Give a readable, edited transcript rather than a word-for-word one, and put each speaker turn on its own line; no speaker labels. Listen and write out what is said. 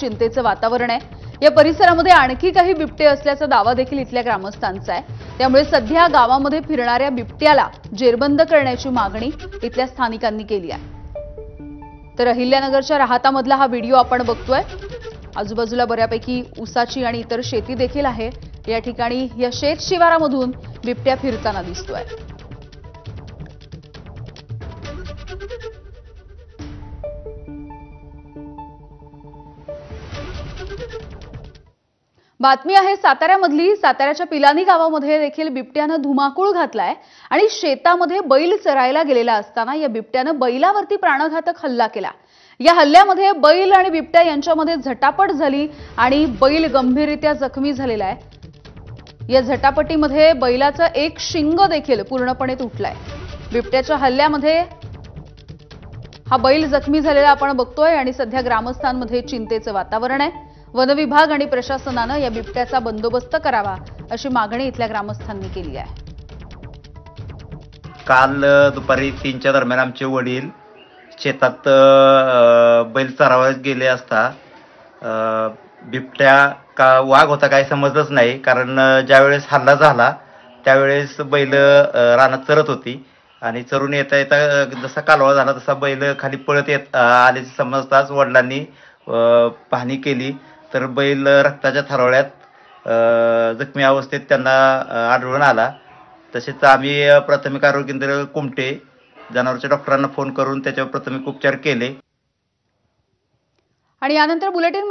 चिंतेचं वातावरण आहे। या परिसरामध्ये आणखी काही बिबटे असल्याचा दावा देखील इथल्या ग्रामस्थांचा आहे। त्यामुळे सध्या गावामध्ये फिरणाऱ्या बिबट्याला जेरबंद करण्याची मागणी इथल्या स्थानिकांनी केली आहे। तर अहिल्यानगरच्या राहातामधला हा व्हिडिओ आपण बघतोय। आजूबाजूला बऱ्यापैकी ऊसाची आणि इतर शेती देखील आहे। या ठिकाणी या शेत शिवारामधून बिबट्या फिरताना दिसतोय। बातमी आहे साताऱ्यामधली। साताऱ्याच्या पिलानी गावामध्ये देखील बिबट्याने धुमाकूळ घातलाय आणि शेतामध्ये बैल चरायला गेलेला असताना या बिबट्याने बैलावरती प्राणघातक हल्ला केला। या हल्ल्यामध्ये बैल आणि बिबट्या यांच्यामध्ये झटापट झाली आणि बैल गंभीररित्या जखमी झालेला आहे। या झटापटीमध्ये बैलाचं एक शिंग देखील पूर्णपणे तुटलाय। बिबट्याच्या हल्ल्यामध्ये हा बैल जखमी झालेला आपण बघतोय आणि सध्या ग्रामस्थांमध्ये चिंतेचं वातावरण आहे। वन विभाग आणि प्रशासनाने या बिबट्याचा बंदोबस्त करावा अशी मागणी इथल्या ग्रामस्थांनी केली आहे।
काल दुपारी 3च्या दरम्यान आमचे वडील शेतात बैल चरावयास गेले असता बिबट्या का वाघ होता काही समजलंच नाही। कारण ज्यावेळेस हल्ला झाला त्यावेळेस बैल रानात चरत होती आणि चरून येता येता जसा कालवा झाला तसा बैल खाली पळत येत आल्याचे समजताच वडिलांनी पाहणी केली तर बैल रक्ताच्या थारोळ्यात जखमी अवस्थेत त्यांना आढळून आला। तसेच आम्ही प्राथमिक आरोग्य केंद्र कुमटे जनावरांच्या डॉक्टरांना फोन करून त्याच्यावर प्राथमिक उपचार केले
आणि यानंतर बुलेटिन